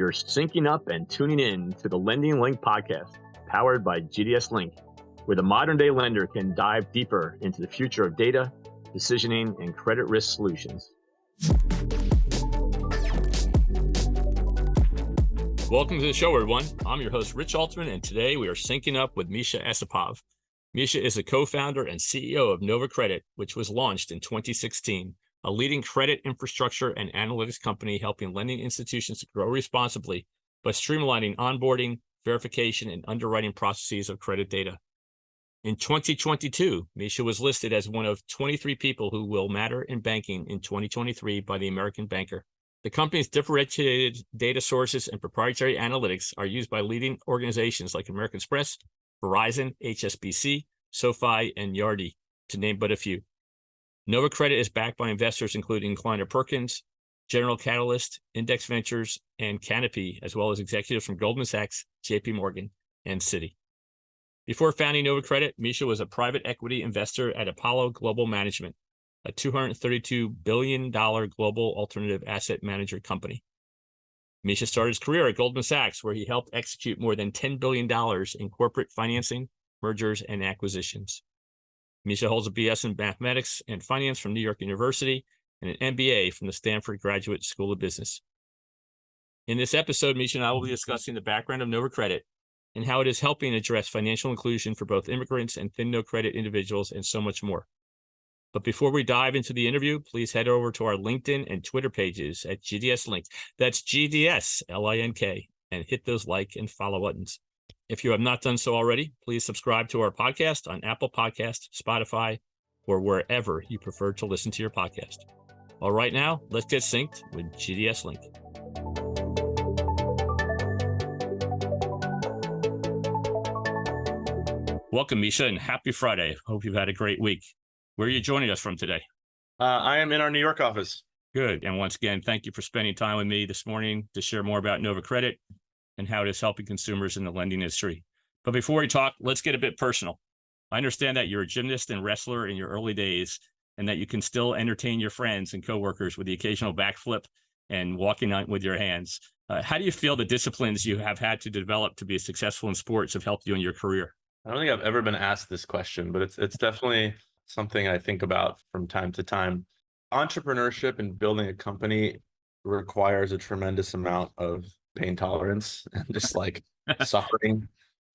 You're syncing up and tuning in to the Lending Link podcast, powered by GDS Link, where the modern day lender can dive deeper into the future of data, decisioning, and credit risk solutions. Welcome to the show, everyone. I'm your host, Rich Alterman, and today we are syncing up with Misha Esipov. Misha is a co-founder and CEO of Nova Credit, which was launched in 2016, a leading credit infrastructure and analytics company helping lending institutions to grow responsibly by streamlining onboarding, verification, and underwriting processes of credit data. In 2022, Misha was listed as one of 23 people who will matter in banking in 2023 by the American Banker. The company's differentiated data sources and proprietary analytics are used by leading organizations like American Express, Verizon, HSBC, SoFi, and Yardi, to name but a few. Nova Credit is backed by investors including Kleiner Perkins, General Catalyst, Index Ventures, and Canopy, as well as executives from Goldman Sachs, JP Morgan, and Citi. Before founding Nova Credit, Misha was a private equity investor at Apollo Global Management, a $232 billion global alternative asset manager company. Misha started his career at Goldman Sachs, where he helped execute more than $10 billion in corporate financing, mergers, and acquisitions. Misha holds a BS in mathematics and finance from New York University and an MBA from the Stanford Graduate School of Business. In this episode, Misha and I will be discussing the background of Nova Credit and how it is helping address financial inclusion for both immigrants and thin no credit individuals, and so much more. But before we dive into the interview, please head over to our LinkedIn and Twitter pages at GDS Link. That's GDS Link, and hit those like and follow buttons. If you have not done so already, please subscribe to our podcast on Apple Podcasts, Spotify, or wherever you prefer to listen to your podcast. All right, now let's get synced with GDS Link. Welcome, Misha, and happy Friday. Hope you've had a great week. Where are you joining us from today? I am in our New York office. Good. And once again, thank you for spending time with me this morning to share more about Nova Credit and how it is helping consumers in the lending industry. But before we talk, let's get a bit personal. I understand that you're a gymnast and wrestler in your early days, and that you can still entertain your friends and coworkers with the occasional backflip and walking out with your hands. How do you feel the disciplines you have had to develop to be successful in sports have helped you in your career? I don't think I've ever been asked this question, but it's definitely something I think about from time to time. Entrepreneurship and building a company requires a tremendous amount of pain tolerance and just like suffering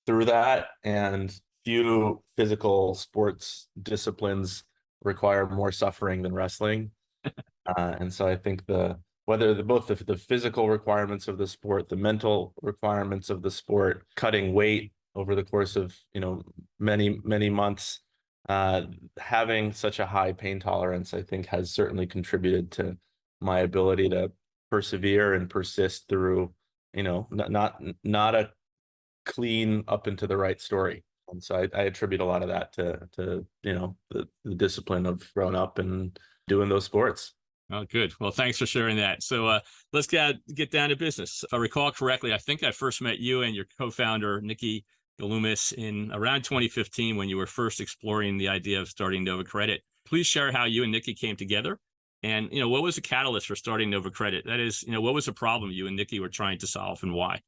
through that. And few physical sports disciplines require more suffering than wrestling. And so I think both the physical requirements of the sport, the mental requirements of the sport, cutting weight over the course of many, many months, having such a high pain tolerance, I think, has certainly contributed to my ability to persevere and persist through, not a clean up into the right story. And so I attribute a lot of that to the discipline of growing up and doing those sports. Oh, good. Well, thanks for sharing that. So let's get down to business. If I recall correctly, I think I first met you and your co-founder, Nikki Galumis, in around 2015 when you were first exploring the idea of starting Nova Credit. Please share how you and Nikki came together, and what was the catalyst for starting Nova Credit? That is, what was the problem you and Nikki were trying to solve, and why?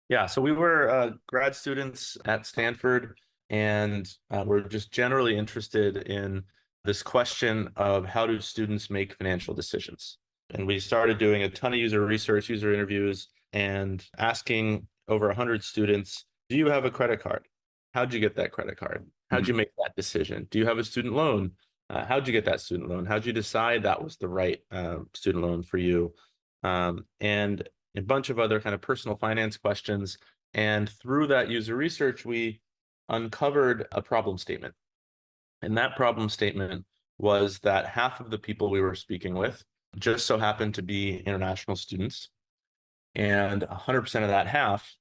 Yeah, so we were grad students at Stanford, and we're just generally interested in this question of how do students make financial decisions. And we started doing a ton of user research, user interviews, and asking over 100 students, do you have a credit card? How'd you get that credit card? How'd you make that decision? Do you have a student loan? How'd you get that student loan? How'd you decide that was the right student loan for you? And a bunch of other kind of personal finance questions. And through that user research, we uncovered a problem statement. And that problem statement was that half of the people we were speaking with just so happened to be international students. And 100% of that half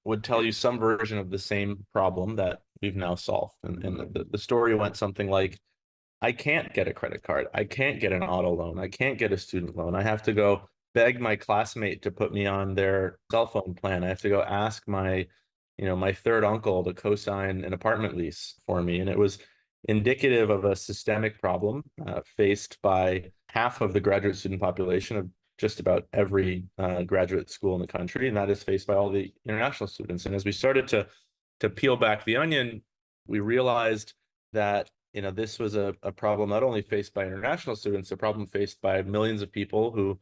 would tell you some version of the same problem that we've now solved. And the story went something like, I can't get a credit card. I can't get an auto loan. I can't get a student loan. I have to go beg my classmate to put me on their cell phone plan. I have to go ask my third uncle to co-sign an apartment lease for me. And it was indicative of a systemic problem faced by half of the graduate student population of just about every graduate school in the country, and that is faced by all the international students. And as we started to peel back the onion, we realized that this was a problem not only faced by international students, a problem faced by millions of people who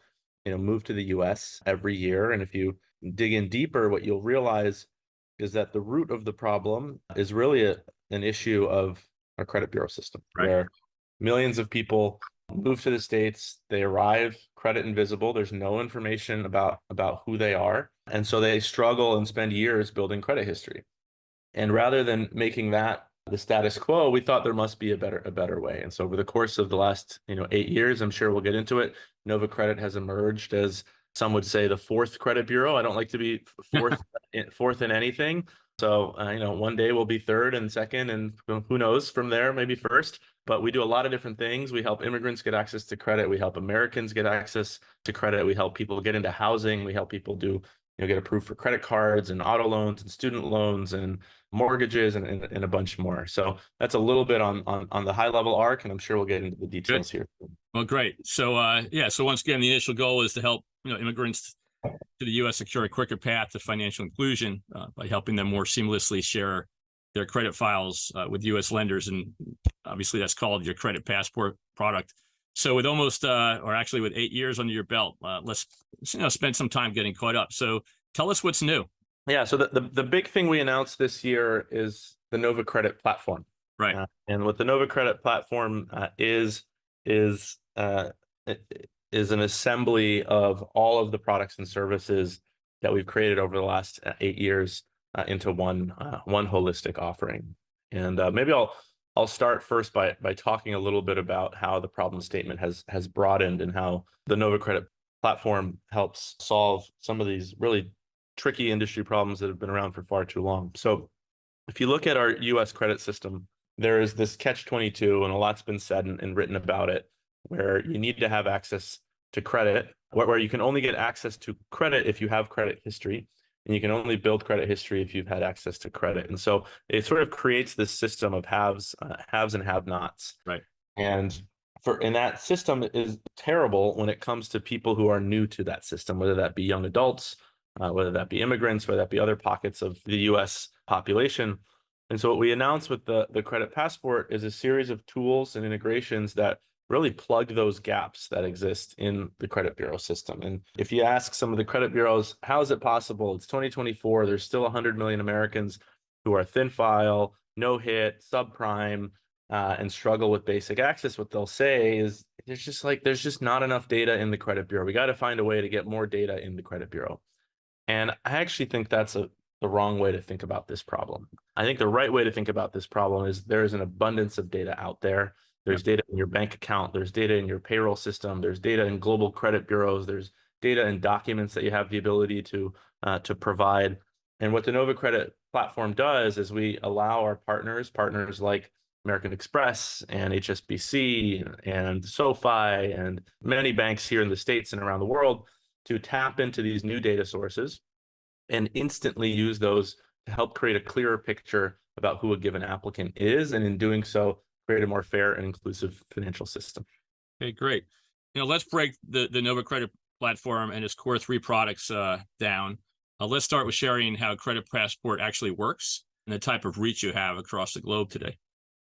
move to the US every year. And if you dig in deeper, what you'll realize is that the root of the problem is really an issue of our credit bureau system, Right. where millions of people move to the States, they arrive credit invisible, there's no information about who they are, and so they struggle and spend years building credit history. And rather than making that the status quo, we thought there must be a better way. And so over the course of the last 8 years, I'm sure we'll get into it, Nova Credit has emerged as, some would say, the fourth credit bureau. I don't like to be fourth in anything. So one day we'll be third and second, and who knows, from there maybe first. But we do a lot of different things. We help immigrants get access to credit. We help Americans get access to credit. We help people get into housing. We help people get approved for credit cards and auto loans and student loans and mortgages and a bunch more. So that's a little bit on the high level arc, and I'm sure we'll get into the details here. Well, great. So so once again, the initial goal is to help immigrants to the U.S. secure a quicker path to financial inclusion by helping them more seamlessly share their credit files with U.S. lenders, and obviously that's called your credit passport product. So with almost, or actually with 8 years under your belt, let's spend some time getting caught up. So tell us what's new. Yeah, so the big thing we announced this year is the Nova Credit platform. Right. And what the Nova Credit platform is an assembly of all of the products and services that we've created over the last 8 years into one holistic offering. And maybe I'll start first by talking a little bit about how the problem statement has broadened and how the Nova Credit platform helps solve some of these really tricky industry problems that have been around for far too long. So if you look at our US credit system, there is this catch-22, and a lot's been said and written about it, where you need to have access to credit, where you can only get access to credit if you have credit history, and you can only build credit history if you've had access to credit. And so it sort of creates this system of haves and have-nots. Right. And that system is terrible when it comes to people who are new to that system, whether that be young adults, whether that be immigrants, whether that be other pockets of the US population. And so what we announced with the credit passport is a series of tools and integrations that really plug those gaps that exist in the credit bureau system. And if you ask some of the credit bureaus, how is it possible? It's 2024. There's still 100 million Americans who are thin file, no hit, subprime, and struggle with basic access. What they'll say is there's just not enough data in the credit bureau. We got to find a way to get more data in the credit bureau. And I actually think that's the wrong way to think about this problem. I think the right way to think about this problem is there is an abundance of data out there. There's data in your bank account, there's data in your payroll system, there's data in global credit bureaus, there's data in documents that you have the ability to provide. And what the Nova Credit platform does is we allow our partners like American Express and HSBC and SoFi and many banks here in the States and around the world to tap into these new data sources and instantly use those to help create a clearer picture about who a given applicant is, and in doing so, create a more fair and inclusive financial system. Okay, great. Let's break the Nova Credit platform and its core 3 products down. Let's start with sharing how Credit Passport actually works and the type of reach you have across the globe today.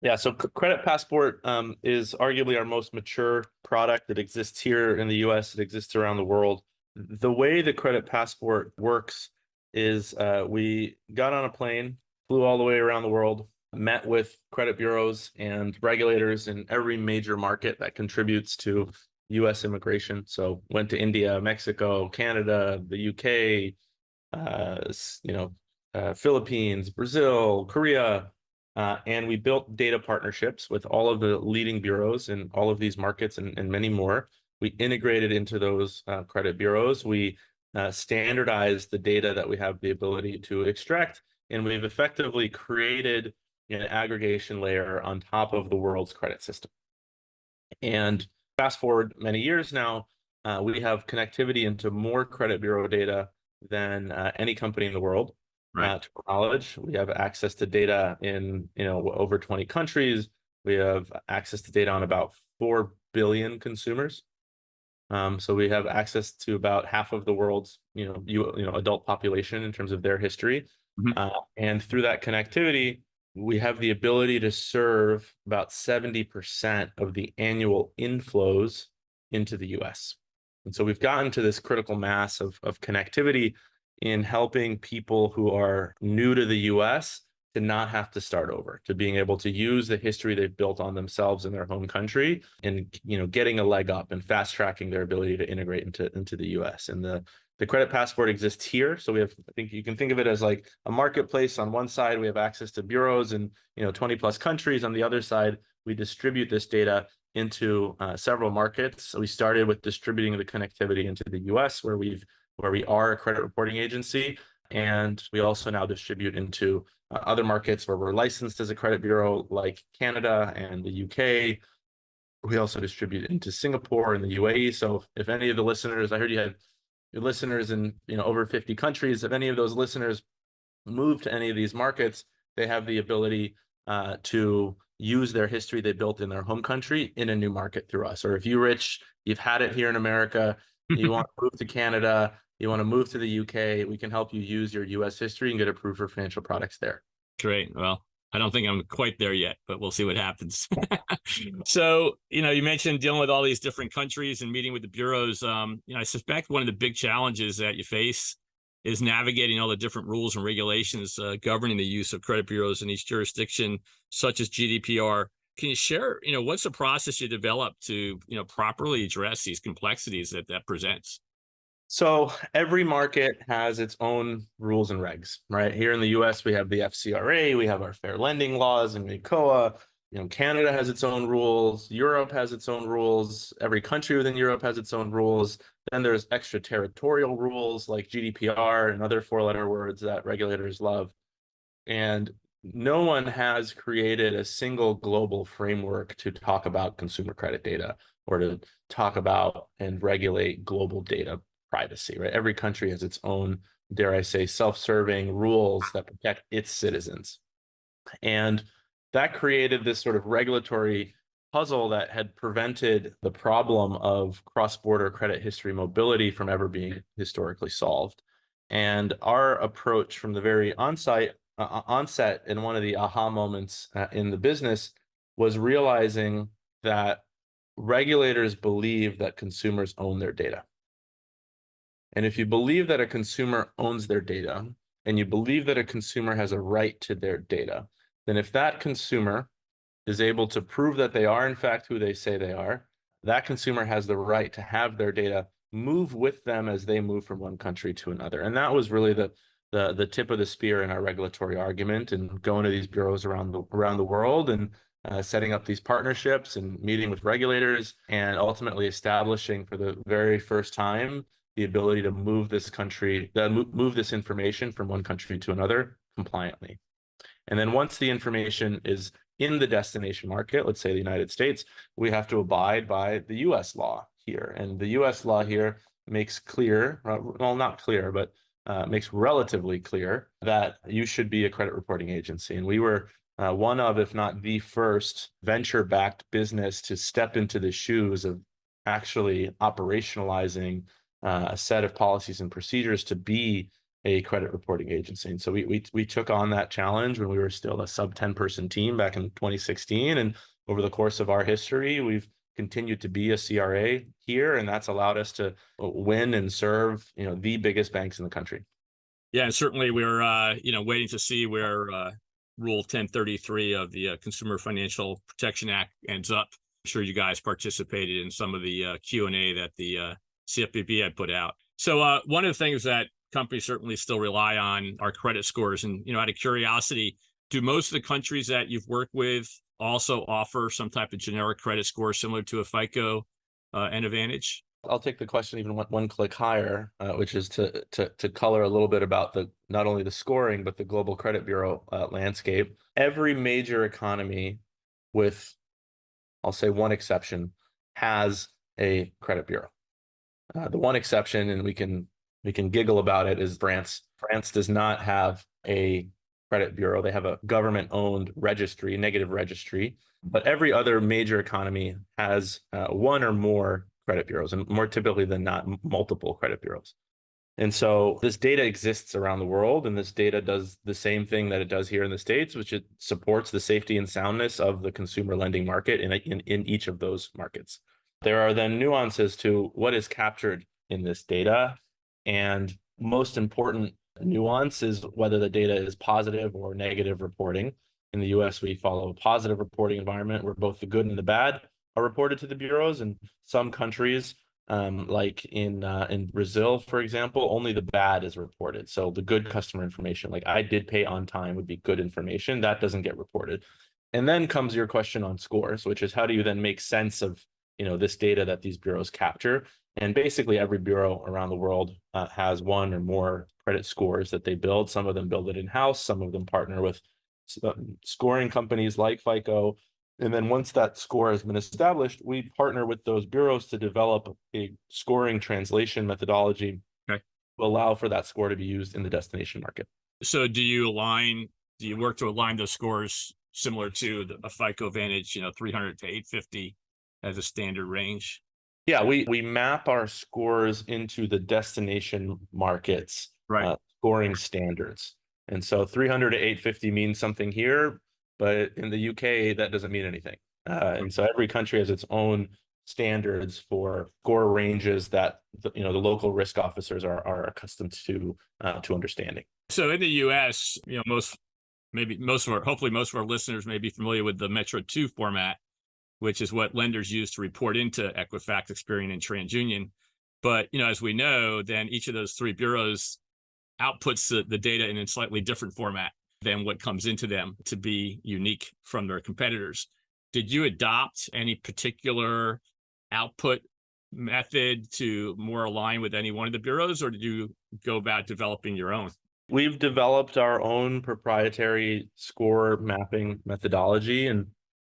Yeah, so Credit Passport is arguably our most mature product. That exists here in the US, it exists around the world. The way the Credit Passport works is we got on a plane, flew all the way around the world, met with credit bureaus and regulators in every major market that contributes to US immigration. So went to India, Mexico, Canada, the UK, Philippines, Brazil, Korea, and we built data partnerships with all of the leading bureaus in all of these markets and many more. We integrated into those credit bureaus. We standardized the data that we have the ability to extract, and we've effectively created an aggregation layer on top of the world's credit system. And fast forward many years now, we have connectivity into more credit bureau data than any company in the world. Right. To our knowledge, we have access to data in over 20 countries. We have access to data on about 4 billion consumers. So we have access to about half of the world's, adult population in terms of their history. Mhm. And through that connectivity, we have the ability to serve about 70% of the annual inflows into the US. And so we've gotten to this critical mass of connectivity in helping people who are new to the US to not have to start over, to being able to use the history they've built on themselves in their home country and getting a leg up and fast tracking their ability to integrate into the US. And the credit passport exists here. So we have, I think you can think of it as like a marketplace. On one side, we have access to bureaus in 20 plus countries. On the other side, we distribute this data into several markets. So we started with distributing the connectivity into the US, where we are a credit reporting agency. And we also now distribute into other markets where we're licensed as a credit bureau, like Canada and the UK. We also distribute into Singapore and the UAE. So if any of the listeners, I heard you had your listeners in over 50 countries, if any of those listeners move to any of these markets, they have the ability to use their history they built in their home country in a new market through us. Or if you, Rich, you've had it here in America, you want to move to Canada, you want to move to the UK, we can help you use your US history and get approved for financial products there. Great. Well, I don't think I'm quite there yet, but we'll see what happens. So, you mentioned dealing with all these different countries and meeting with the bureaus. I suspect one of the big challenges that you face is navigating all the different rules and regulations governing the use of credit bureaus in each jurisdiction, such as GDPR. Can you share, what's the process you develop to, properly address these complexities that presents? So every market has its own rules and regs, right? Here in the US, we have the FCRA, we have our fair lending laws and MCOA. Canada has its own rules. Europe has its own rules. Every country within Europe has its own rules. Then there's extraterritorial rules like GDPR and other four-letter words that regulators love. And no one has created a single global framework to talk about consumer credit data or to talk about and regulate global data privacy, right? Every country has its own, dare I say, self-serving rules that protect its citizens. And that created this sort of regulatory puzzle that had prevented the problem of cross-border credit history mobility from ever being historically solved. And our approach from the very onset and one of the aha moments in the business was realizing that regulators believe that consumers own their data. And if you believe that a consumer owns their data, and you believe that a consumer has a right to their data, then if that consumer is able to prove that they are in fact who they say they are, that consumer has the right to have their data move with them as they move from one country to another. And that was really the tip of the spear in our regulatory argument, and going to these bureaus around the world and setting up these partnerships and meeting with regulators and ultimately establishing for the very first time the ability to move this information from one country to another compliantly. And then once the information is in the destination market, let's say the United States, we have to abide by the US law here. And the US law here makes clear, well, not clear, but makes relatively clear that you should be a credit reporting agency. And we were one of, if not the first, venture-backed business to step into the shoes of actually operationalizing a set of policies and procedures to be a credit reporting agency. And so we took on that challenge when we were still a sub 10-person team back in 2016. And over the course of our history, we've continued to be a CRA here, and that's allowed us to win and serve, the biggest banks in the country. Yeah, and certainly we're waiting to see where Rule 1033 of the Consumer Financial Protection Act ends up. I'm sure you guys participated in some of the Q&A that the CFPB had put out. So one of the things that companies certainly still rely on are credit scores. And, out of curiosity, do most of the countries that you've worked with also offer some type of generic credit score similar to a FICO and Advantage? I'll take the question even one click higher, which is to color a little bit about not only the scoring, but the global credit bureau landscape. Every major economy, with, I'll say, one exception, has a credit bureau. The one exception, and we can giggle about it, is France. France does not have a credit bureau. They have a government-owned negative registry. But every other major economy has one or more credit bureaus, and more typically than not, multiple credit bureaus. And so this data exists around the world, and this data does the same thing that it does here in the States, which it supports the safety and soundness of the consumer lending market in each of those markets. There are then nuances to what is captured in this data. And most important nuance is whether the data is positive or negative reporting. In the US, we follow a positive reporting environment where both the good and the bad are reported to the bureaus. In some countries, like in Brazil, for example, only the bad is reported. So the good customer information, like I did pay on time, would be good information. That doesn't get reported. And then comes your question on scores, which is how do you then make sense of this data that these bureaus capture? And basically every bureau around the world has one or more credit scores that they build. Some of them build it in-house. Some of them partner with scoring companies like FICO. And then once that score has been established, we partner with those bureaus to develop a scoring translation methodology to allow for that score to be used in the destination market. So do you work to align those scores similar to a FICO Vantage, 300 to 850 as a standard range? Yeah, we map our scores into the destination markets scoring standards. And so 300 to 850 means something here, but in the UK, that doesn't mean anything. And so every country has its own standards for score ranges that the local risk officers are accustomed to understanding. So in the US, hopefully most of our listeners may be familiar with the Metro 2 format, which is what lenders use to report into Equifax, Experian, and TransUnion. But as we know, then each of those three bureaus outputs the data in a slightly different format than what comes into them to be unique from their competitors. Did you adopt any particular output method to more align with any one of the bureaus, or did you go about developing your own? We've developed our own proprietary score mapping methodology, and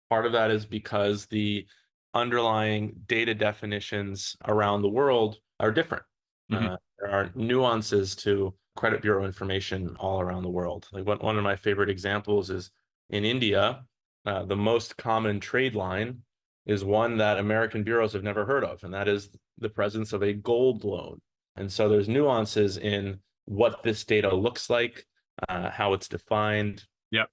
part of that is because the underlying data definitions around the world are different. There are nuances to credit bureau information all around the world. Like one of my favorite examples is in India, the most common trade line is one that American bureaus have never heard of, and that is the presence of a gold loan. And so there's nuances in what this data looks like, how it's defined. Yep.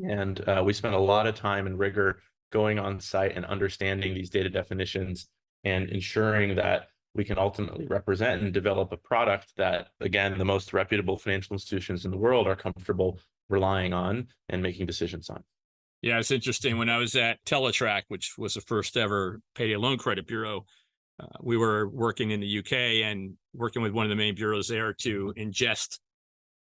And we spent a lot of time and rigor going on site and understanding these data definitions and ensuring that we can ultimately represent and develop a product that, again, the most reputable financial institutions in the world are comfortable relying on and making decisions on. Yeah, it's interesting. When I was at Teletrack, which was the first ever payday loan credit bureau, we were working in the UK and working with one of the main bureaus there to ingest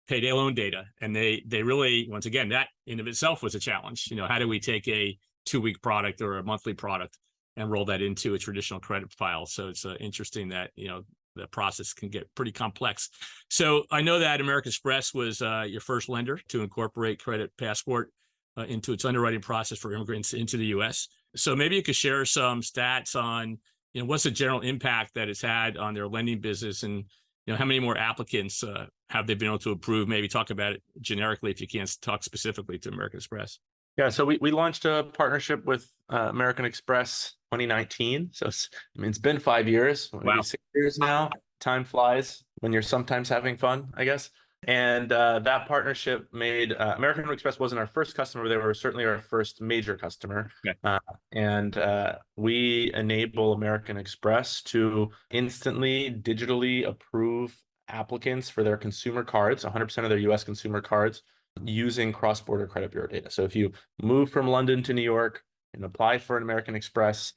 payday loan data. And they really, once again, that in of itself was a challenge. How do we take a 2-week product or a monthly product and roll that into a traditional credit file? So it's interesting that, the process can get pretty complex. So I know that American Express was your first lender to incorporate Credit Passport into its underwriting process for immigrants into the US. So maybe you could share some stats on, what's the general impact that it's had on their lending business, and, how many more applicants have they been able to approve? Maybe talk about it generically if you can't talk specifically to American Express. Yeah, so we launched a partnership with American Express 2019. So it's been 5 years, maybe 6 years now. Time flies when you're sometimes having fun, I guess. And that partnership made American Express wasn't our first customer. They were certainly our first major customer. And we enable American Express to instantly digitally approve applicants for their consumer cards, 100% of their US consumer cards, using cross-border credit bureau data. So if you move from London to New York and apply for an American Express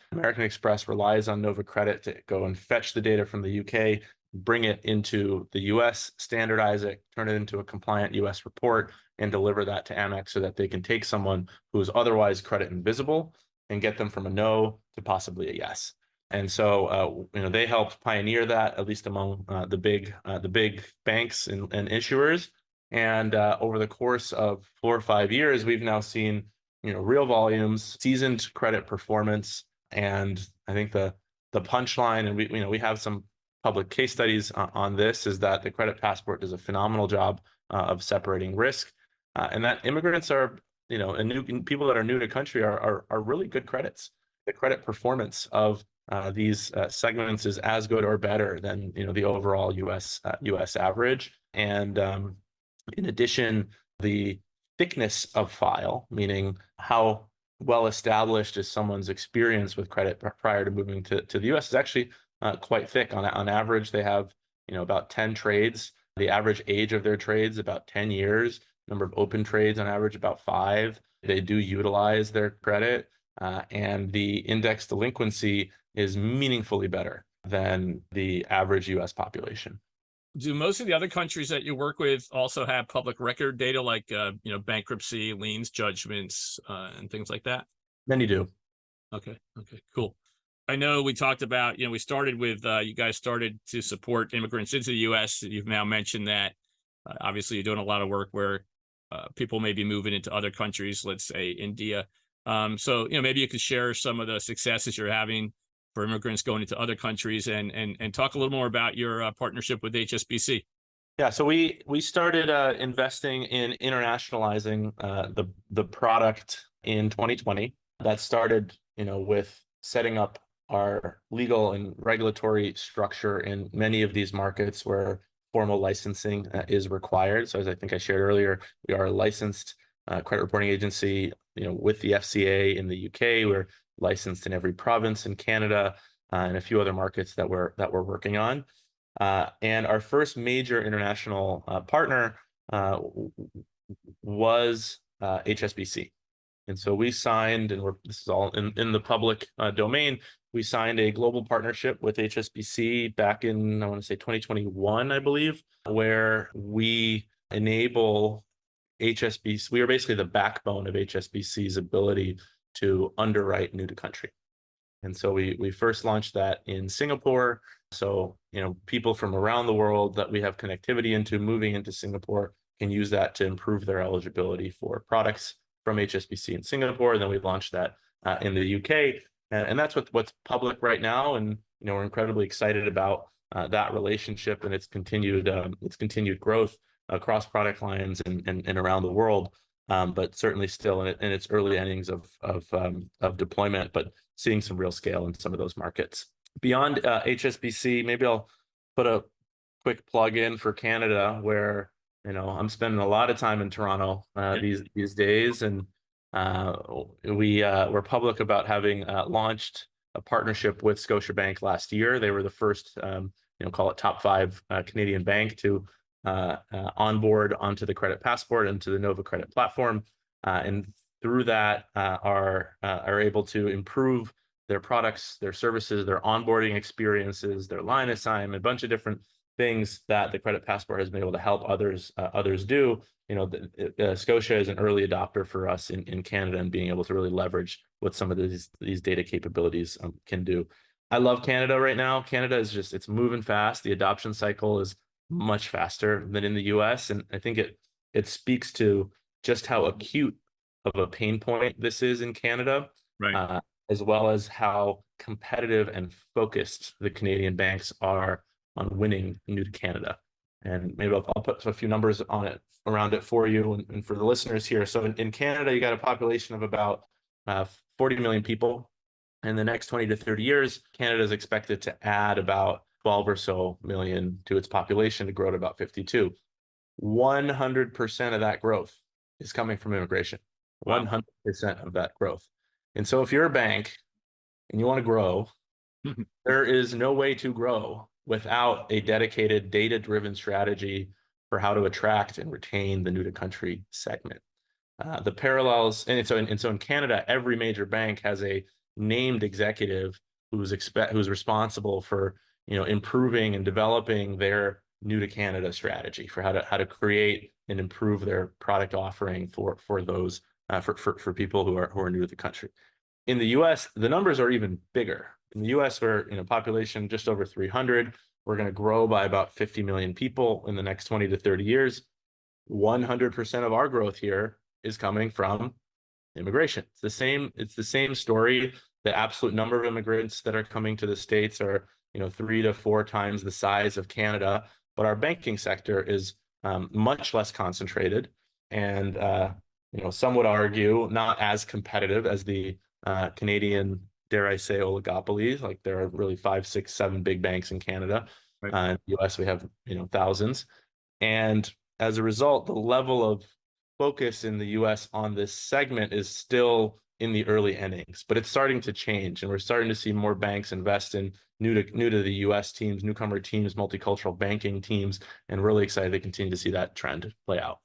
relies on Nova Credit to go and fetch the data from the UK, bring it into the US, standardize it, turn it into a compliant US report, and deliver that to Amex so that they can take someone who is otherwise credit invisible and get them from a no to possibly a yes. And so, they helped pioneer that, at least among the big banks and issuers. And over the course of 4 or 5 years, we've now seen, real volumes, seasoned credit performance. And I think the punchline, and we have some public case studies on this, is that the Credit Passport does a phenomenal job of separating risk, and that immigrants are, and people that are new to country are really good credits. The credit performance of these segments is as good or better than the overall U.S. average. And in addition, the thickness of file, meaning how well established is someone's experience with credit prior to moving to the U.S., is actually quite thick. On average, they have about 10 trades. The average age of their trades about 10 years. Number of open trades on average about 5. They do utilize their credit, and the index delinquency is meaningfully better than the average U.S. population. Do most of the other countries that you work with also have public record data like bankruptcy, liens, judgments, and things like that? Many do. Okay, cool. I know we talked about, we started with, you guys started to support immigrants into the U.S. You've now mentioned that obviously you're doing a lot of work where people may be moving into other countries, let's say India. So, maybe you could share some of the successes you're having for immigrants going into other countries and talk a little more about your partnership with HSBC. Yeah, so we started investing in internationalizing the product in 2020. That started, with setting up our legal and regulatory structure in many of these markets where formal licensing is required. So as I think I shared earlier, we are a licensed credit reporting agency, with the FCA in the UK. We're licensed in every province in Canada and a few other markets that we're working on. And our first major international partner was HSBC. And so we signed, and this is all in the public domain, we signed a global partnership with HSBC back in, I want to say 2021, I believe, where we enable HSBC. We are basically the backbone of HSBC's ability to underwrite new to country. And so we first launched that in Singapore. So, people from around the world that we have connectivity into moving into Singapore can use that to improve their eligibility for products from HSBC in Singapore. And then we launched that in the UK. And that's what's public right now. And, we're incredibly excited about that relationship and its continued growth across product lines and around the world. But certainly still in its early innings of deployment, but seeing some real scale in some of those markets. Beyond HSBC, maybe I'll put a quick plug in for Canada, where I'm spending a lot of time in Toronto these days, and we're public about having launched a partnership with Scotiabank last year. They were the first, call it top 5 Canadian bank to onboard onto the Credit Passport and to the Nova Credit platform, and through that are able to improve their products, their services, their onboarding experiences, their line assignment, a bunch of different things that the Credit Passport has been able to help others do. Scotia is an early adopter for us in Canada, and being able to really leverage what some of these data capabilities can do. I love Canada right now. Canada is it's moving fast. The adoption cycle is much faster than in the US. And I think it speaks to just how acute of a pain point this is in Canada, Right. As well as how competitive and focused the Canadian banks are on winning new to Canada. And maybe I'll put a few numbers on it around it for you and for the listeners here. So in Canada, you got a population of about 40 million people. In the next 20 to 30 years, Canada is expected to add about 12 or so million to its population to grow to about 52. 100% of that growth is coming from immigration. Wow. 100% of that growth. And so if you're a bank and you want to grow, there is no way to grow without a dedicated data-driven strategy for how to attract and retain the new to country segment. The parallels, and so in Canada, every major bank has a named executive who's responsible for improving and developing their new to Canada strategy for how to create and improve their product offering for those for people who are new to the country. In the US, the numbers are even bigger. In the US, we're population just over 300. We're going to grow by about 50 million people in the next 20 to 30 years. 100% of our growth here is coming from immigration. It's the same story. The absolute number of immigrants that are coming to the States are 3 to 4 times the size of Canada, but our banking sector is much less concentrated, and some would argue not as competitive as the Canadian dare I say, oligopolies. Like there are really 5, 6, 7 big banks in Canada. Right. In the US, we have thousands. And as a result, the level of focus in the US on this segment is still in the early innings, but it's starting to change, and we're starting to see more banks invest in new to the US teams, newcomer teams, multicultural banking teams, and really excited to continue to see that trend play out.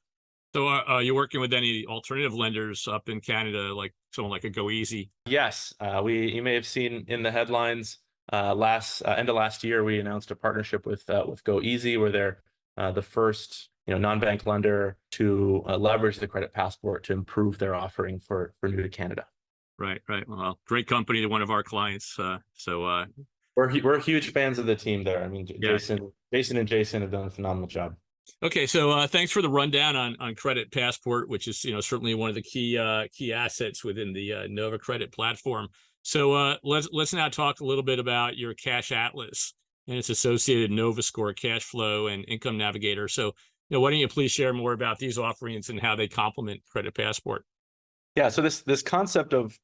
So are you working with any alternative lenders up in Canada, like someone like a Go Easy? Yes, you may have seen in the headlines last end of last year, we announced a partnership with Go Easy, where they're the first non-bank lender to leverage the credit passport to improve their offering for new to Canada. Right, right. Well, great company, one of our clients. We're huge fans of the team there. I mean, Yeah. Jason and Jason have done a phenomenal job. Okay, so thanks for the rundown on Credit Passport, which is certainly one of the key assets within the Nova Credit platform. So let's now talk a little bit about your Cash Atlas and its associated Nova Score cash flow and income navigator. So why don't you please share more about these offerings and how they complement Credit Passport? Yeah, so this concept of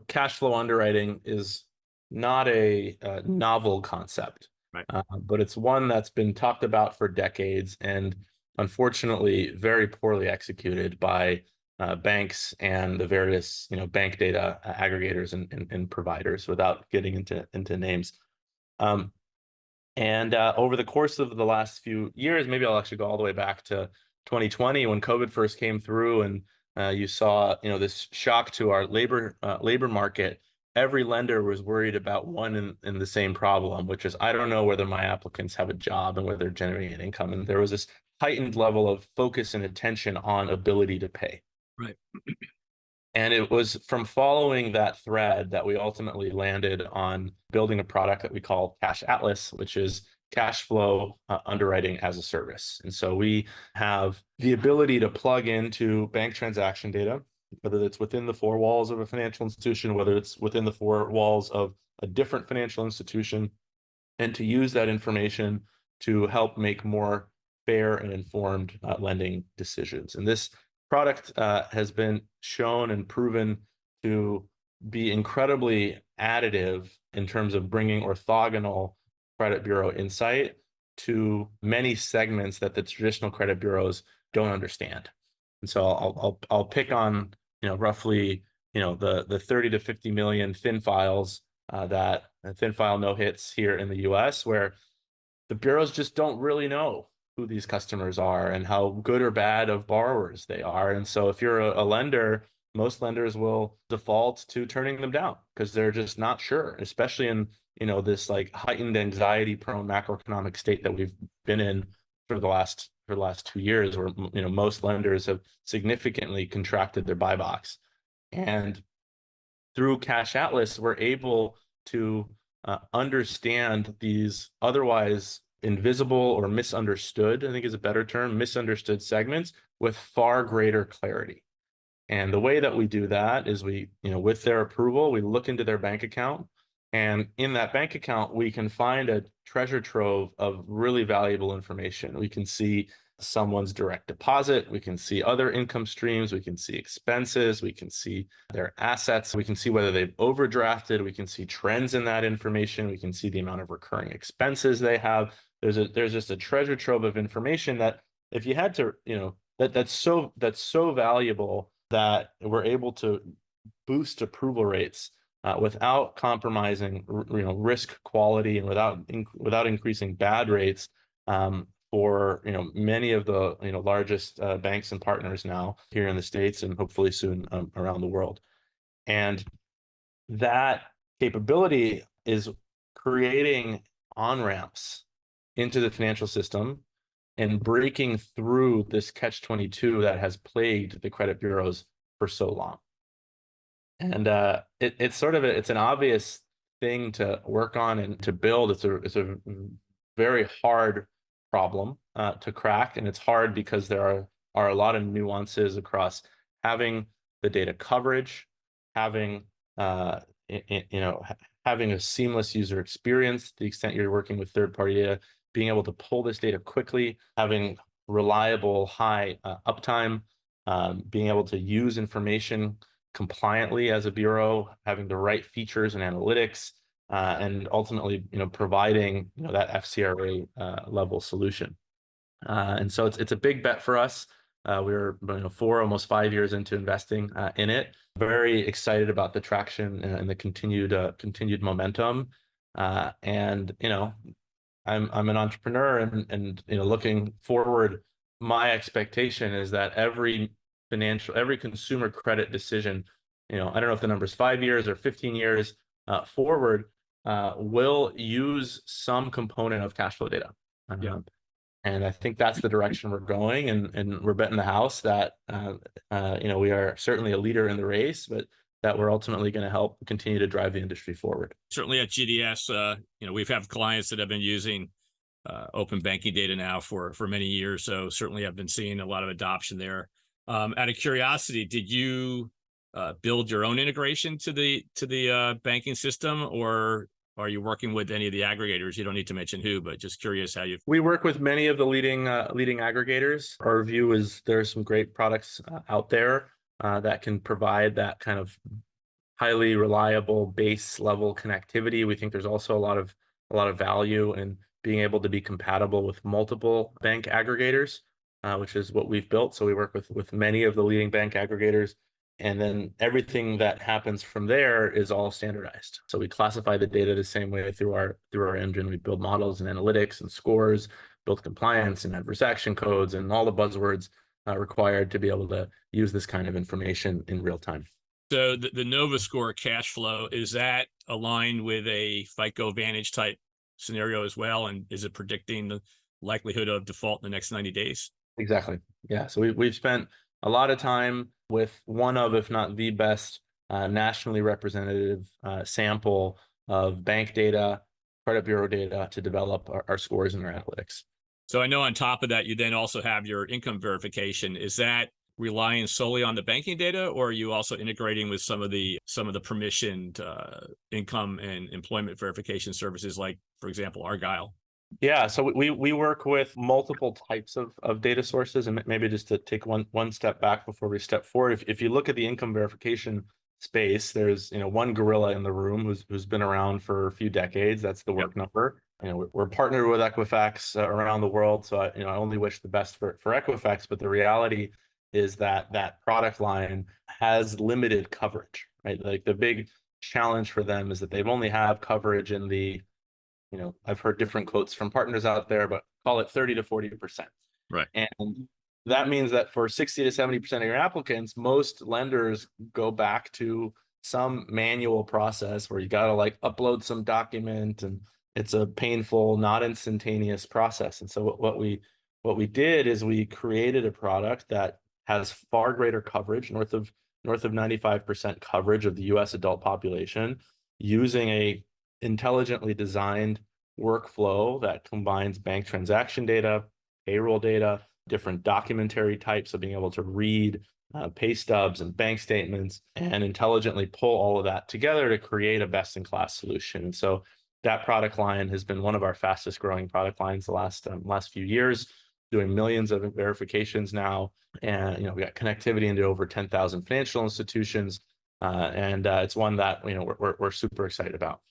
cash flow underwriting is not a novel concept. Right. But it's one that's been talked about for decades and unfortunately very poorly executed by banks and the various bank data aggregators and providers, without getting into names. And over the course of the last few years, maybe I'll actually go all the way back to 2020 when COVID first came through, and you saw this shock to our labor market. Every lender was worried about one and the same problem, which is, I don't know whether my applicants have a job and whether they're generating an income. And there was this heightened level of focus and attention on ability to pay. Right. And it was from following that thread that we ultimately landed on building a product that we call Cash Atlas, which is cash flow underwriting as a service. And so we have the ability to plug into bank transaction data, whether it's within the four walls of a financial institution, whether it's within the four walls of a different financial institution, and to use that information to help make more fair and informed lending decisions. And this product has been shown and proven to be incredibly additive in terms of bringing orthogonal credit bureau insight to many segments that the traditional credit bureaus don't understand. And so I'll pick on roughly the 30 to 50 million thin files that thin file no hits here in the US, where the bureaus just don't really know who these customers are and how good or bad of borrowers they are. And so if you're a lender, most lenders will default to turning them down because they're just not sure, especially in this like heightened anxiety prone macroeconomic state that we've been in for the last 2 years, where most lenders have significantly contracted their buy box. And through Cash Atlas, we're able to understand these otherwise invisible or misunderstood, I think is a better term, misunderstood segments with far greater clarity. And the way that we do that is we, with their approval, we look into their bank account. And in that bank account, we can find a treasure trove of really valuable information. We can see someone's direct deposit. We can see other income streams. We can see expenses. We can see their assets. We can see whether they've overdrafted. We can see trends in that information. We can see the amount of recurring expenses they have. There's just a treasure trove of information that if you had to, that's so valuable that we're able to boost approval rates without compromising risk quality and without increasing bad rates for many of the largest banks and partners now here in the States and hopefully soon around the world. And that capability is creating on-ramps into the financial system and breaking through this catch-22 that has plagued the credit bureaus for so long. And it's an obvious thing to work on and to build. It's a very hard problem to crack, and it's hard because there are a lot of nuances across having the data coverage, having having a seamless user experience to the extent you're working with third-party data, being able to pull this data quickly, having reliable high uptime, being able to use information compliantly as a bureau, having the right features and analytics, and ultimately, providing, that FCRA level solution. And so it's a big bet for us. We're 4, almost 5 years into investing in it. Very excited about the traction and the continued momentum. And I'm an entrepreneur, and looking forward, my expectation is that every consumer credit decision, I don't know if the number is 5 years or 15 years forward, will use some component of cash flow data. Yeah. And I think that's the direction we're going, and we're betting the house that we are certainly a leader in the race, but that we're ultimately going to help continue to drive the industry forward. Certainly at GDS, we've had clients that have been using open banking data now for many years. So certainly I've been seeing a lot of adoption there. Out of curiosity, did you build your own integration to the banking system, or are you working with any of the aggregators? You don't need to mention who, but just curious how you. We work with many of the leading aggregators. Our view is there's some great products out there that can provide that kind of highly reliable base level connectivity. We think there's also a lot of value in being able to be compatible with multiple bank aggregators, which is what we've built. So we work with many of the leading bank aggregators, and then everything that happens from there is all standardized. So we classify the data the same way through our engine. We build models and analytics and scores, build compliance and adverse action codes, and all the buzzwords required to be able to use this kind of information in real time. So the Nova Score cash flow, is that aligned with a FICO Vantage type scenario as well? And is it predicting the likelihood of default in the next 90 days? Exactly. Yeah. So we've spent a lot of time with one of, if not the best, nationally representative sample of bank data, credit bureau data to develop our scores and our analytics. So I know on top of that, you then also have your income verification. Is that relying solely on the banking data, or are you also integrating with some of the permissioned income and employment verification services, like, for example, Argyle? Yeah, so we work with multiple types of data sources, and maybe just to take one step back before we step forward. If you look at the income verification space, there's one gorilla in the room who's been around for a few decades. That's the Work Number. We're partnered with Equifax around the world, so I only wish the best for Equifax. But the reality is that product line has limited coverage, right? Like the big challenge for them is that they've only have coverage in the, I've heard different quotes from partners out there, but call it 30 to 40%. Right. And that means that for 60 to 70% of your applicants, most lenders go back to some manual process where you got to like upload some document, and it's a painful, not instantaneous process. And so what we did is we created a product that has far greater coverage, north of 95% coverage of the US adult population, using a intelligently designed workflow that combines bank transaction data, payroll data, different documentary types, of being able to read pay stubs and bank statements, and intelligently pull all of that together to create a best-in-class solution. And so that product line has been one of our fastest growing product lines the last few years, doing millions of verifications now. And we got connectivity into over 10,000 financial institutions, and it's one that we're super excited about.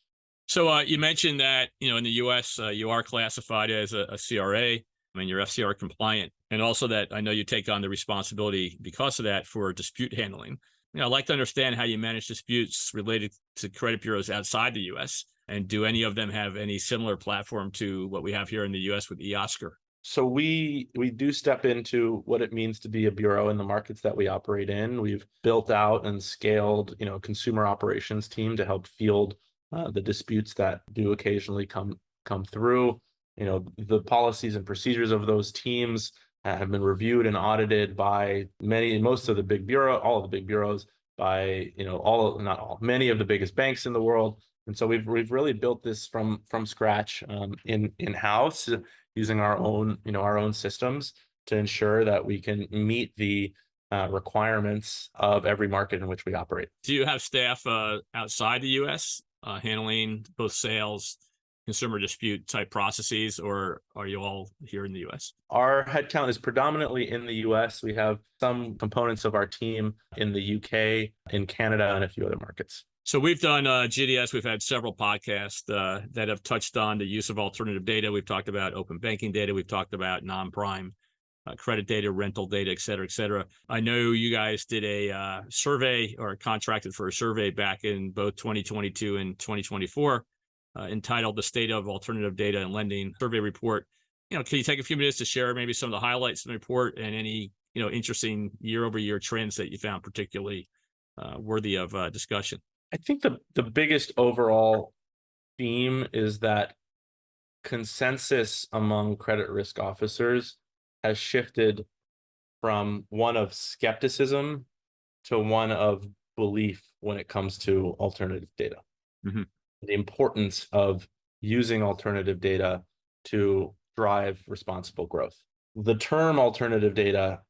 So you mentioned that in the U.S. You are classified as a CRA. I mean, you're FCRA compliant, and also that I know you take on the responsibility because of that for dispute handling. I'd like to understand how you manage disputes related to credit bureaus outside the U.S. And do any of them have any similar platform to what we have here in the U.S. with eOscar? So we do step into what it means to be a bureau in the markets that we operate in. We've built out and scaled, consumer operations team to help field the disputes that do occasionally come through. The policies and procedures of those teams have been reviewed and audited by most of the big all of the big bureaus, by many of the biggest banks in the world. And so we've really built this from scratch in-house, using our own systems to ensure that we can meet the requirements of every market in which we operate. Do you have staff outside the U.S. Handling both sales consumer dispute type processes, or are you all here in the US? Our headcount is predominantly in the US. We have some components of our team in the UK, in Canada, and a few other markets. So we've done GDS. We've had several podcasts that have touched on the use of alternative data. We've talked about open banking data. We've talked about non-prime credit data, rental data, et cetera, et cetera. I know you guys did a survey or contracted for a survey back in both 2022 and 2024 entitled The State of Alternative Data and Lending Survey Report. Can you take a few minutes to share maybe some of the highlights in the report and any, interesting year-over-year trends that you found particularly worthy of discussion? I think the biggest overall theme is that consensus among credit risk officers has shifted from one of skepticism to one of belief when it comes to alternative data. Mm-hmm. The importance of using alternative data to drive responsible growth. The term alternative data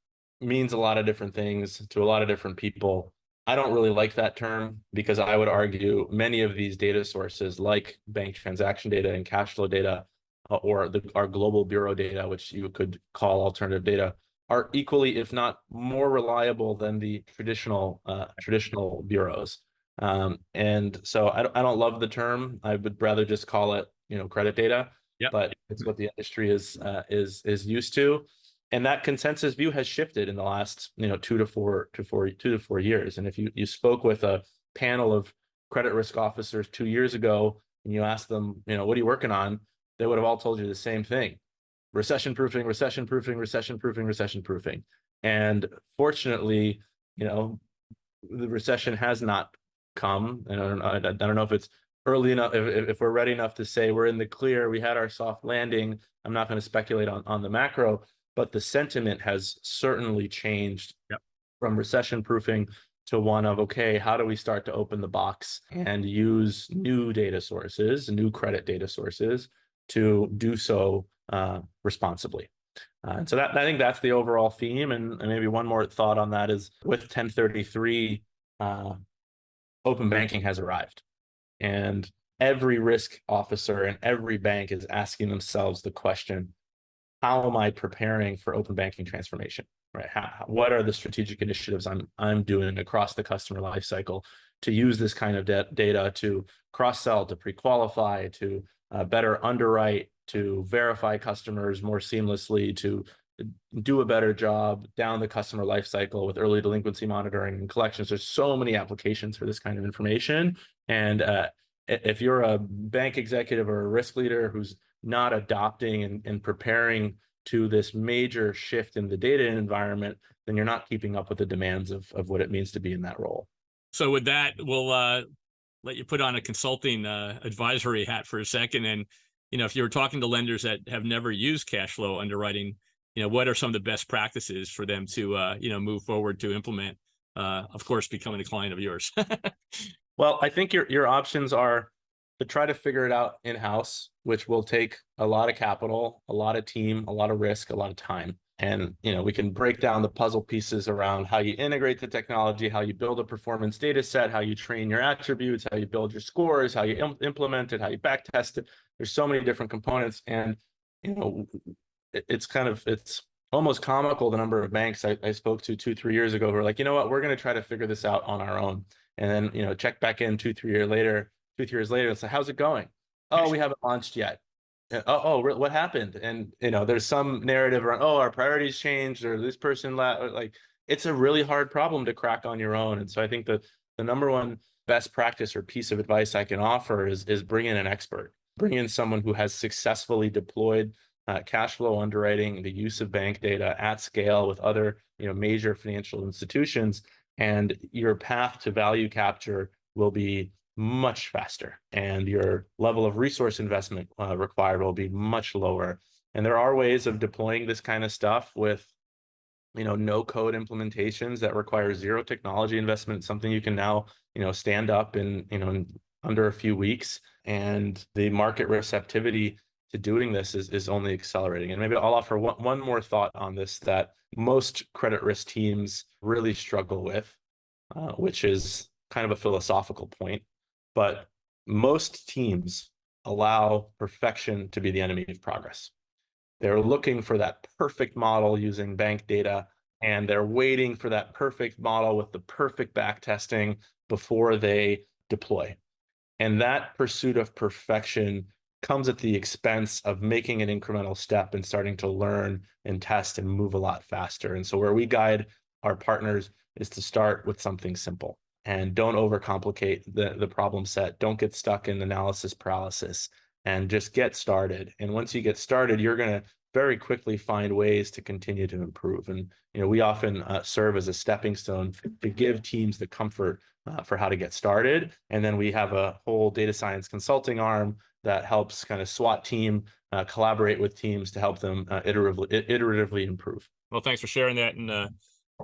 means a lot of different things to a lot of different people. I don't really like that term because I would argue many of these data sources, like bank transaction data and cash flow data, or our global bureau data, which you could call alternative data, are equally, if not more reliable than the traditional bureaus. And so I don't love the term. I would rather just call it, credit data. Yep. But it's what the industry is used to. And that consensus view has shifted in the last, 2 to 4 years. And if you spoke with a panel of credit risk officers 2 years ago, and you asked them, what are you working on? They would have all told you the same thing: recession proofing, recession proofing, recession proofing, recession proofing. And fortunately, the recession has not come. And I don't know if it's early enough, if we're ready enough to say we're in the clear, we had our soft landing. I'm not going to speculate on the macro, but the sentiment has certainly changed. Yep. From recession proofing to one of, okay, how do we start to open the box and use new data sources, new credit data sources, to do so responsibly. And so I think that's the overall theme. And maybe one more thought on that is, with 1033, open banking has arrived. And every risk officer and every bank is asking themselves the question, how am I preparing for open banking transformation? Right? What are the strategic initiatives I'm doing across the customer lifecycle to use this kind of data to cross-sell, to pre-qualify, to better underwrite, to verify customers more seamlessly, to do a better job down the customer lifecycle with early delinquency monitoring and collections. There's so many applications for this kind of information. And if you're a bank executive or a risk leader who's not adopting and preparing to this major shift in the data environment, then you're not keeping up with the demands of what it means to be in that role. So with that, we'll let you put on a consulting advisory hat for a second. And, if you were talking to lenders that have never used cash flow underwriting, what are some of the best practices for them to, move forward to implement, of course, becoming a client of yours? Well, I think your options are to try to figure it out in-house, which will take a lot of capital, a lot of team, a lot of risk, a lot of time. And, we can break down the puzzle pieces around how you integrate the technology, how you build a performance data set, how you train your attributes, how you build your scores, how you implement it, how you back test it. There's so many different components. And, it's almost comical, the number of banks I spoke to 2-3 years ago who are like, you know what, we're going to try to figure this out on our own. And then, check back in 2-3 years later, it's like, how's it going? Oh, we haven't launched yet. What happened? And, there's some narrative around, our priorities changed, or this person like, it's a really hard problem to crack on your own. And so I think the number one best practice or piece of advice I can offer is bring in an expert, bring in someone who has successfully deployed cash flow underwriting, the use of bank data at scale with other, major financial institutions, and your path to value capture will be much faster, and your level of resource investment required will be much lower. And there are ways of deploying this kind of stuff with, no code implementations that require zero technology investment, something you can now, stand up in under a few weeks. And the market receptivity to doing this is only accelerating. And maybe I'll offer one more thought on this that most credit risk teams really struggle with, which is kind of a philosophical point. But most teams allow perfection to be the enemy of progress. They're looking for that perfect model using bank data, and they're waiting for that perfect model with the perfect back testing before they deploy. And that pursuit of perfection comes at the expense of making an incremental step and starting to learn and test and move a lot faster. And so where we guide our partners is to start with something simple and don't overcomplicate the problem set. Don't get stuck in analysis paralysis and just get started. And once you get started, you're going to very quickly find ways to continue to improve. And we often serve as a stepping stone to give teams the comfort for how to get started. And then we have a whole data science consulting arm that helps kind of SWAT team collaborate with teams to help them iteratively improve. Well, thanks for sharing that. And I'm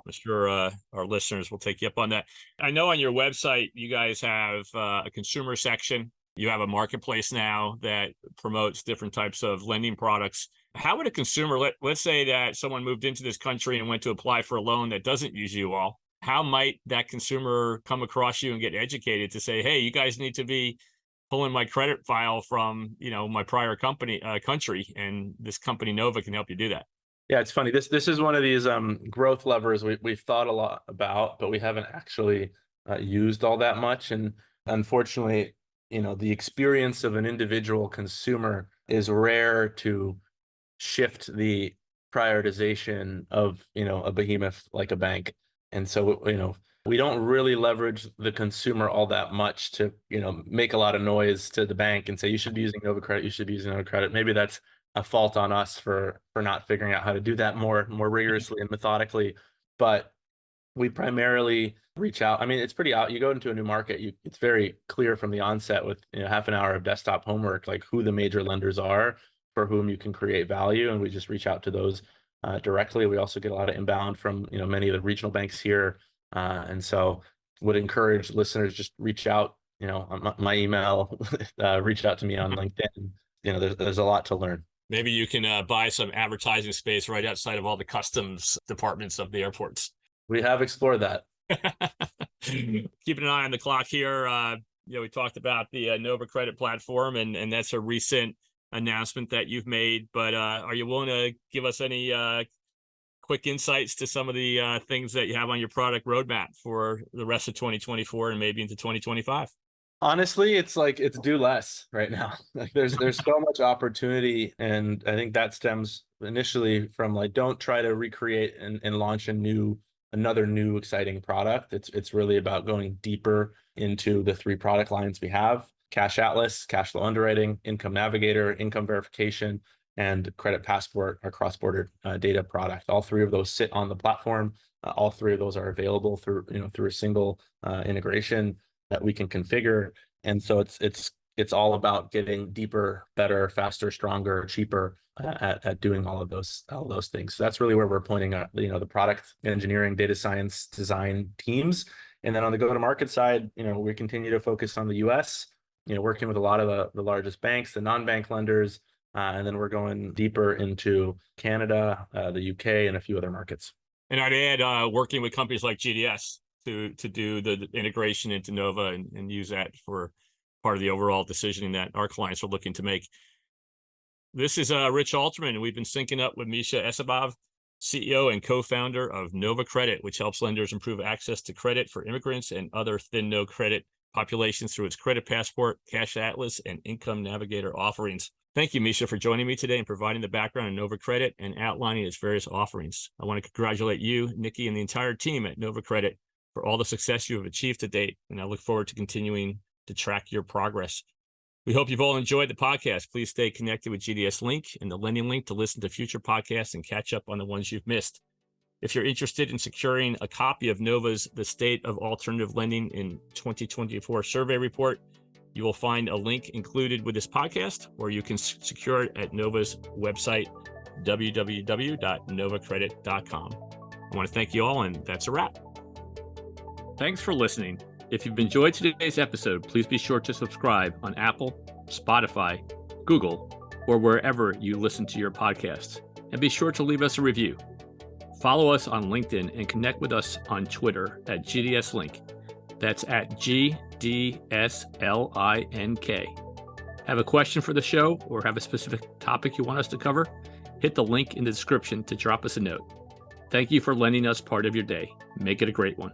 sure our listeners will take you up on that. I know on your website, you guys have a consumer section. You have a marketplace now that promotes different types of lending products. How would a consumer, let's say that someone moved into this country and went to apply for a loan that doesn't use you all, how might that consumer come across you and get educated to say, hey, you guys need to be pulling my credit file from, my prior country, and this company Nova can help you do that? Yeah, it's funny. This is one of these growth levers we've thought a lot about, but we haven't actually used all that much. And unfortunately, the experience of an individual consumer is rare to shift the prioritization of, a behemoth like a bank. And so, we don't really leverage the consumer all that much to, make a lot of noise to the bank and say, you should be using Nova Credit, you should be using Nova Credit. Maybe that's a fault on us for not figuring out how to do that more rigorously and methodically. But we primarily reach out. I mean, it's pretty out. You go into a new market, it's very clear from the onset with half an hour of desktop homework, like who the major lenders are for whom you can create value. And we just reach out to those directly. We also get a lot of inbound from many of the regional banks here. And so would encourage listeners, just reach out, on my email, reach out to me on LinkedIn. There's a lot to learn. Maybe you can buy some advertising space right outside of all the customs departments of the airports. We have explored that. Keeping an eye on the clock here. We talked about the Nova Credit platform, and that's a recent announcement that you've made. But are you willing to give us any quick insights to some of the things that you have on your product roadmap for the rest of 2024 and maybe into 2025? Honestly, it's do less right now. Like there's so much opportunity, and I think that stems initially from don't try to recreate and launch another new exciting product. It's really about going deeper into the 3 product lines we have: Cash Atlas, cash flow underwriting, income navigator, income verification, and credit passport, our cross-border data product. All 3 of those sit on the platform. All 3 of those are available through a single integration that we can configure. And so it's all about getting deeper, better, faster, stronger, cheaper at doing all of those things. So that's really where we're pointing at, the product engineering, data science, design teams. And then on the go-to-market side, we continue to focus on the US, working with a lot of the largest banks, the non-bank lenders, and then we're going deeper into Canada, the UK, and a few other markets. And I'd add working with companies like GDS to do the integration into Nova and use that for part of the overall decisioning that our clients are looking to make. This is Rich Alterman, and we've been syncing up with Misha Esipov, CEO and co-founder of Nova Credit, which helps lenders improve access to credit for immigrants and other thin-no credit populations through its credit passport, Cash Atlas, and Income Navigator offerings. Thank you, Misha, for joining me today and providing the background on Nova Credit and outlining its various offerings. I want to congratulate you, Nikki, and the entire team at Nova Credit for all the success you have achieved to date, and I look forward to continuing to track your progress. We hope you've all enjoyed the podcast. Please stay connected with GDS Link and the Lending Link to listen to future podcasts and catch up on the ones you've missed. If you're interested in securing a copy of Nova's The State of Alternative Lending in 2024 survey report, you will find a link included with this podcast, or you can secure it at Nova's website, www.novacredit.com. I want to thank you all, and that's a wrap. Thanks for listening. If you've enjoyed today's episode, please be sure to subscribe on Apple, Spotify, Google, or wherever you listen to your podcasts. And be sure to leave us a review. Follow us on LinkedIn and connect with us on Twitter at GDS Link. That's at GDSLINK. Have a question for the show or have a specific topic you want us to cover? Hit the link in the description to drop us a note. Thank you for lending us part of your day. Make it a great one.